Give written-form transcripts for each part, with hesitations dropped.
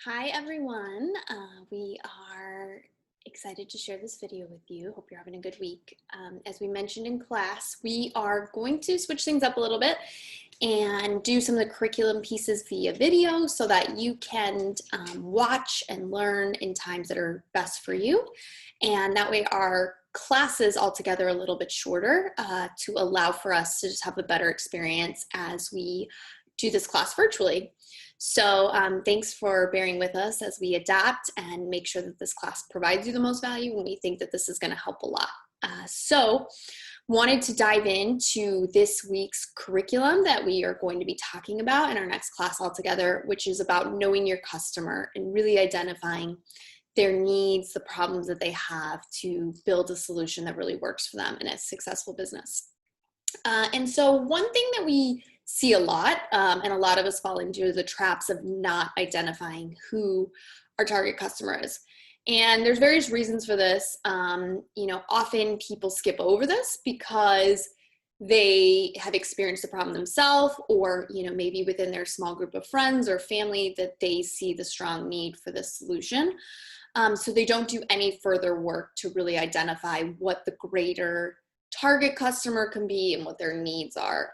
Hi everyone, we are excited to share this video with you. Hope you're having a good week. As we mentioned in class, we are going to switch things up a little bit and do some of the curriculum pieces via video so that you can watch and learn in times that are best for you. And that way our classes altogether a little bit shorter to allow for us to just have a better experience as we do this class virtually. So thanks for bearing with us as we adapt and make sure that this class provides you the most value, and we think that this is going to help a lot. So wanted to dive into this week's curriculum that we are going to be talking about in our next class altogether, which is about knowing your customer and really identifying their needs, the problems that they have to build a solution that really works for them in a successful business. And so one thing that we see a lot, and a lot of us fall into the traps of not identifying who our target customer is. And there's various reasons for this. Often people skip over this because they have experienced the problem themselves, or maybe within their small group of friends or family that they see the strong need for this solution. So they don't do any further work to really identify what the greater target customer can be and what their needs are.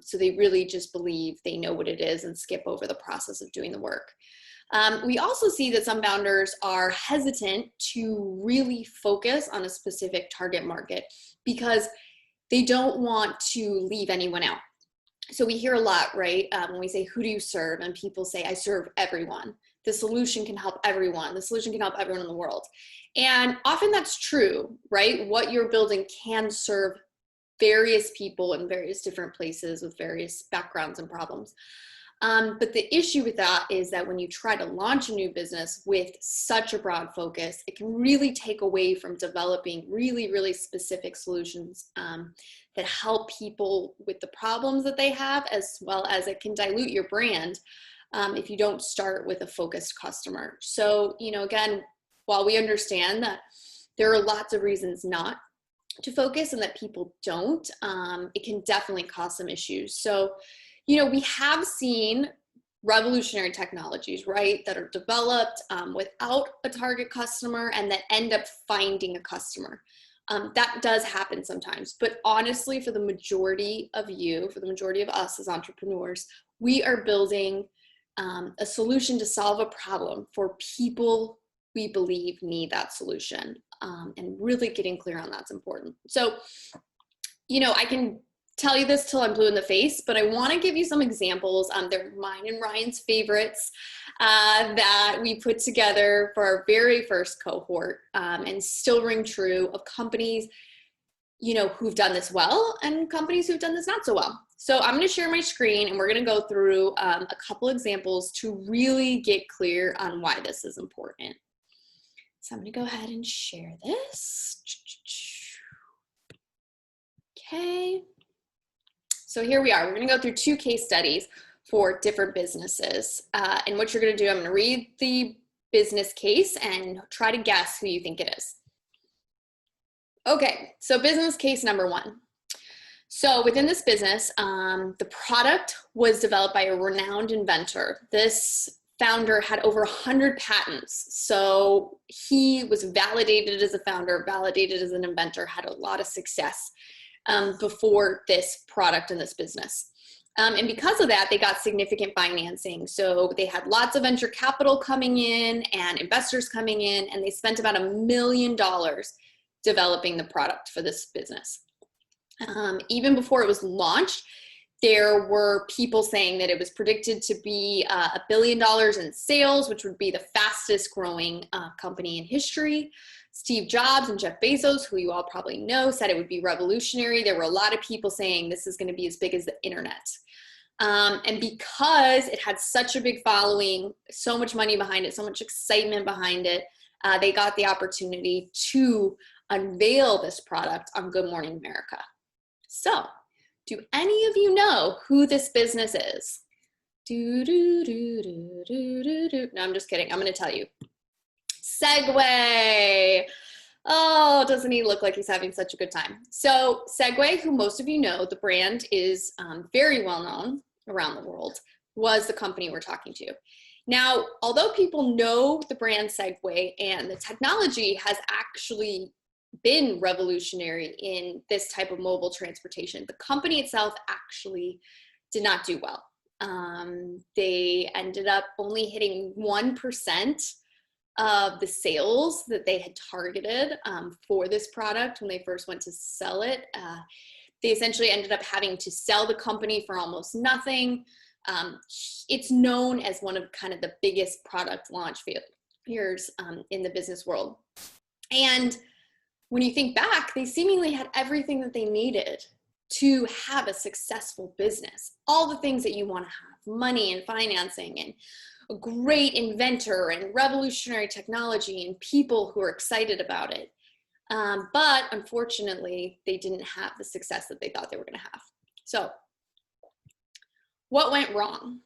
So they really just believe they know what it is and skip over the process of doing the work. We also see that some founders are hesitant to really focus on a specific target market because they don't want to leave anyone out. So we hear a lot, right? When we say, who do you serve? And people say, I serve everyone. The solution can help everyone. The solution can help everyone in the world. And often that's true, right? What you're building can serve various people in various different places with various backgrounds and problems. But the issue with that is that when you try to launch a new business with such a broad focus, it can really take away from developing really, really specific solutions that help people with the problems that they have, as well as it can dilute your brand if you don't start with a focused customer. So, again, while we understand that there are lots of reasons not to focus and that people don't, it can definitely cause some issues. So, we have seen revolutionary technologies, right, that are developed without a target customer and that end up finding a customer. That does happen sometimes, but honestly, for the majority of you, for the majority of us as entrepreneurs, we are building a solution to solve a problem for people we believe need that solution, and really getting clear on that's important. So, I can tell you this till I'm blue in the face, but I want to give you some examples. They're mine and Ryan's favorites that we put together for our very first cohort, and still ring true, of companies who've done this well and companies who've done this not so well. So I'm going to share my screen and we're going to go through a couple examples to really get clear on why this is important. So I'm going to go ahead and share this. Okay. So here we are. We're going to go through two case studies for different businesses. And what you're going to do, I'm going to read the business case and try to guess who you think it is. Okay, so business case number one. So within this business, the product was developed by a renowned inventor. This founder had over 100 patents. So he was validated as a founder, validated as an inventor, had a lot of success before this product and this business. And because of that, they got significant financing. So they had lots of venture capital coming in and investors coming in, and they spent about $1 million developing the product for this business. Even before it was launched, there were people saying that it was predicted to be $1 billion in sales, which would be the fastest growing company in history. Steve Jobs and Jeff Bezos, who you all probably know, said it would be revolutionary. There were a lot of people saying this is going to be as big as the internet. And because it had such a big following, so much money behind it, so much excitement behind it, they got the opportunity to unveil this product on Good Morning America. So, do any of you know who this business is? No, I'm just kidding. I'm going to tell you. Segway. Oh, doesn't he look like he's having such a good time? So Segway, who most of you know, the brand is very well known around the world, was the company we're talking to. Now, although people know the brand Segway and the technology has actually been revolutionary in this type of mobile transportation, the company itself actually did not do well. They ended up only hitting 1% of the sales that they had targeted for this product when they first went to sell it. They essentially ended up having to sell the company for almost nothing. It's known as one of kind of the biggest product launch failures in the business world. And when you think back, they seemingly had everything that they needed to have a successful business. All the things that you want to have, money and financing and a great inventor and revolutionary technology and people who are excited about it. But unfortunately, they didn't have the success that they thought they were going to have. So what went wrong?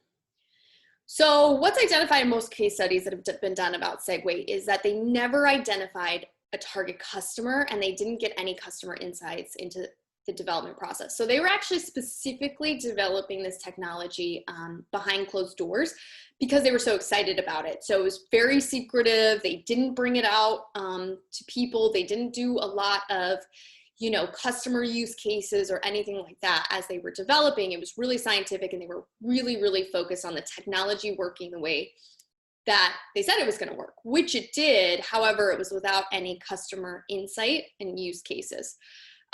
So what's identified in most case studies that have been done about Segway is that they never identified a target customer and they didn't get any customer insights into the development process. So they were actually specifically developing this technology behind closed doors because they were so excited about it. So it was very secretive. They didn't bring it out to people. They didn't do a lot of, you know, customer use cases or anything like that as they were developing. It was really scientific and they were really, really focused on the technology working the way that they said it was going to work, which it did. However, it was without any customer insight and use cases.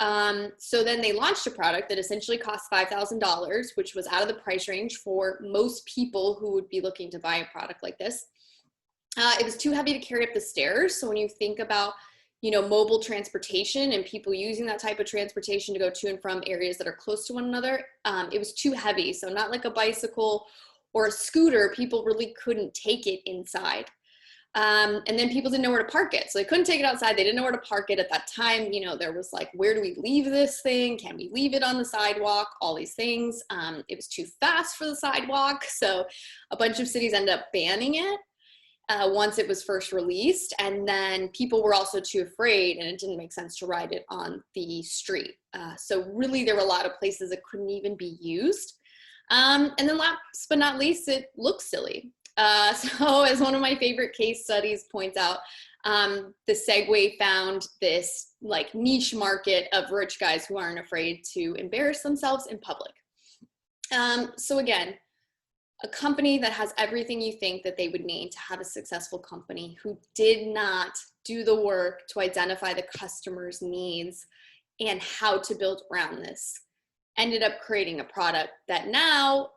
So then they launched a product that essentially cost $5,000, which was out of the price range for most people who would be looking to buy a product like this. It was too heavy to carry up the stairs. So when you think about, you know, mobile transportation and people using that type of transportation to go to and from areas that are close to one another, it was too heavy. So not like a bicycle or a scooter, people really couldn't take it inside. And then people didn't know where to park it. So they couldn't take it outside. They didn't know where to park it at that time. You know, there was like, where do we leave this thing? Can we leave it on the sidewalk? All these things. It was too fast for the sidewalk. So a bunch of cities ended up banning it once it was first released. And then people were also too afraid and it didn't make sense to ride it on the street. So really there were a lot of places that couldn't even be used. And then last but not least, it looks silly. So as one of my favorite case studies points out, the Segway found this like niche market of rich guys who aren't afraid to embarrass themselves in public. So again, a company that has everything you think that they would need to have a successful company who did not do the work to identify the customer's needs and how to build around this ended up creating a product that now,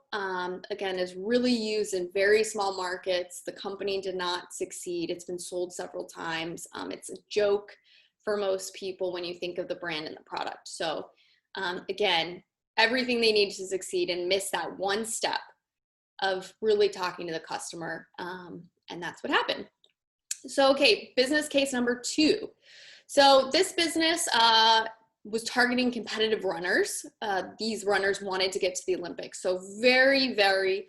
again, is really used in very small markets. The company did not succeed. It's been sold several times. It's a joke for most people when you think of the brand and the product. So again, everything they need to succeed and miss that one step of really talking to the customer. And that's what happened. So, okay, business case number 2. So this business, was targeting competitive runners. These runners wanted to get to the Olympics. So very, very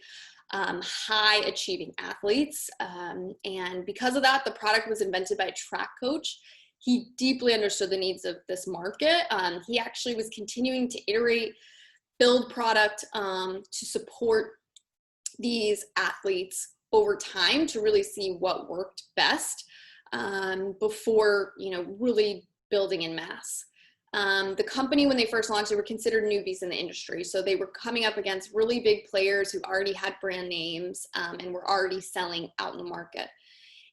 high achieving athletes. And because of that, the product was invented by a track coach. He deeply understood the needs of this market. He actually was continuing to iterate, build product to support these athletes over time to really see what worked best before, you know, really building in mass. The company, when they first launched, they were considered newbies in the industry. So they were coming up against really big players who already had brand names and were already selling out in the market.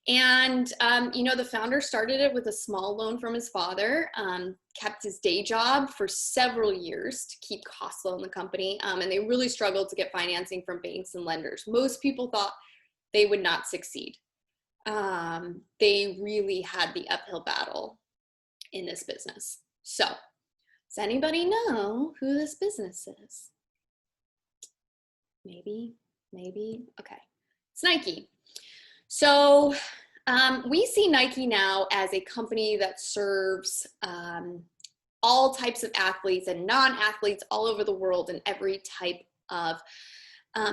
And, you know, the founder started it with a small loan from his father, kept his day job for several years to keep costs low in the company. And they really struggled to get financing from banks and lenders. Most people thought they would not succeed. They really had the uphill battle in this business. So, does anybody know who this business is? Maybe, okay. It's Nike. So, we see Nike now as a company that serves all types of athletes and non-athletes all over the world in every type of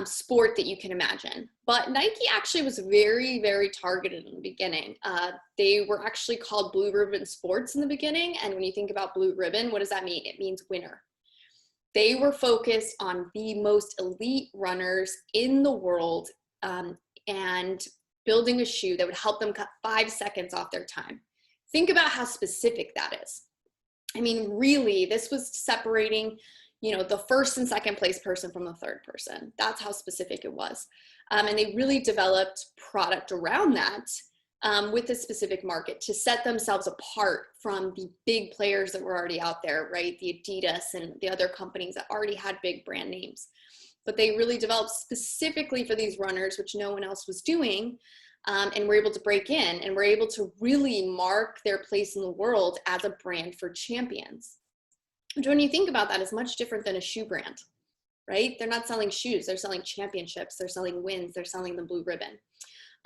sport that you can imagine. But Nike actually was very, very targeted in the beginning. They were actually called Blue Ribbon Sports in the beginning. And when you think about blue ribbon, what does that mean? It means winner. They were focused on the most elite runners in the world and building a shoe that would help them cut 5 seconds off their time. Think about how specific that is. I mean, really, this was separating, the first and second place person from the third person. That's how specific it was. And they really developed product around that with a specific market to set themselves apart from the big players that were already out there, right? The Adidas and the other companies that already had big brand names. But they really developed specifically for these runners, which no one else was doing, and were able to break in and were able to really mark their place in the world as a brand for champions. Which, when you think about that, is much different than a shoe brand, right? They're not selling shoes, they're selling championships, they're selling wins, they're selling the blue ribbon.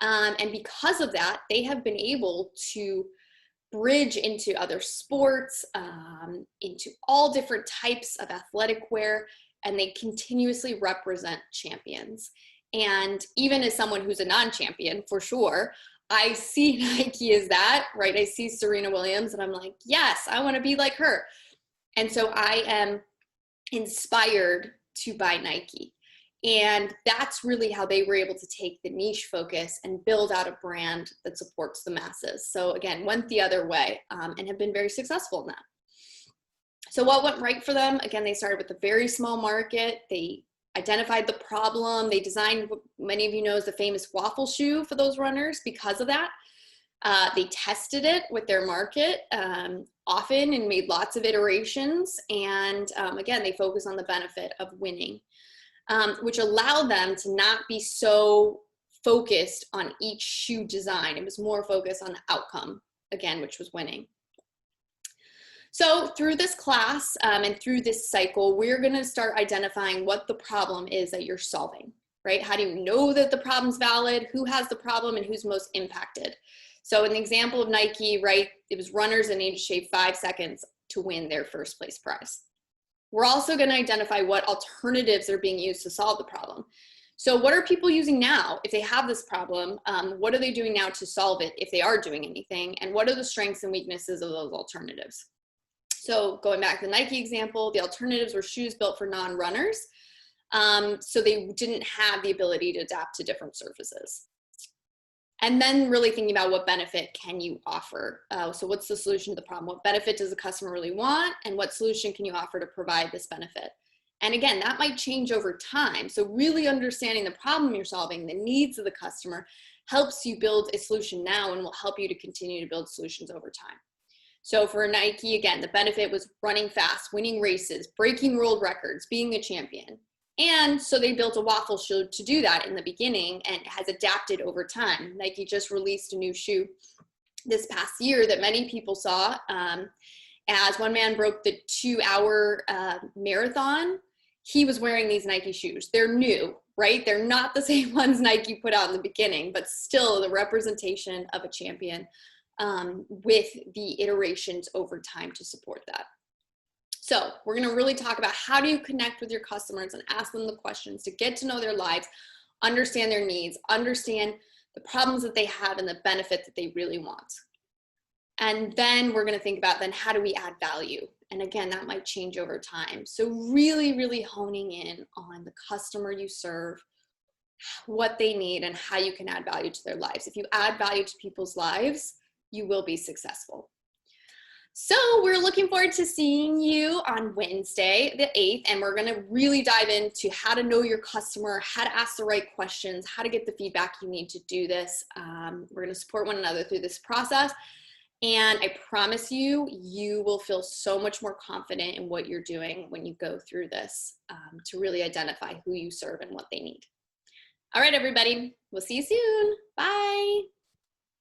And because of that, they have been able to bridge into other sports, into all different types of athletic wear, and they continuously represent champions. And even as someone who's a non-champion, for sure, I see Nike as that, right? I see Serena Williams and I'm like, yes, I want to be like her. And so I am inspired to buy Nike. And that's really how they were able to take the niche focus and build out a brand that supports the masses. So again, went the other way and have been very successful in that. So what went right for them? Again, they started with a very small market. They identified the problem. They designed what many of you know is the famous waffle shoe for those runners because of that. They tested it with their market often and made lots of iterations. And again, they focus on the benefit of winning, which allowed them to not be so focused on each shoe design. It was more focused on the outcome, again, which was winning. So through this class and through this cycle, we're going to start identifying what the problem is that you're solving, right? How do you know that the problem's valid? Who has the problem and who's most impacted? So in the example of Nike, right, it was runners that needed to shave 5 seconds to win their first place prize. We're also going to identify what alternatives are being used to solve the problem. So what are people using now if they have this problem? What are they doing now to solve it if they are doing anything? And what are the strengths and weaknesses of those alternatives? So going back to the Nike example, the alternatives were shoes built for non-runners. So they didn't have the ability to adapt to different surfaces. And then really thinking about what benefit can you offer? So what's the solution to the problem? What benefit does the customer really want? And what solution can you offer to provide this benefit? And again, that might change over time. So really understanding the problem you're solving, the needs of the customer, helps you build a solution now and will help you to continue to build solutions over time. So for Nike, again, the benefit was running fast, winning races, breaking world records, being a champion. And so they built a waffle shoe to do that in the beginning and has adapted over time. Nike just released a new shoe this past year that many people saw as one man broke the 2-hour marathon. He was wearing these Nike shoes. They're new, right? They're not the same ones Nike put out in the beginning, but still the representation of a champion with the iterations over time to support that. So we're going to really talk about how do you connect with your customers and ask them the questions to get to know their lives, understand their needs, understand the problems that they have and the benefit that they really want. And then we're going to think about then how do we add value? And again, that might change over time. So really, really honing in on the customer you serve, what they need, and how you can add value to their lives. If you add value to people's lives, you will be successful. So we're looking forward to seeing you on Wednesday, the 8th, and we're going to really dive into how to know your customer, how to ask the right questions, how to get the feedback you need to do this. We're going to support one another through this process. And I promise you, you will feel so much more confident in what you're doing when you go through this to really identify who you serve and what they need. All right, everybody, we'll see you soon. Bye.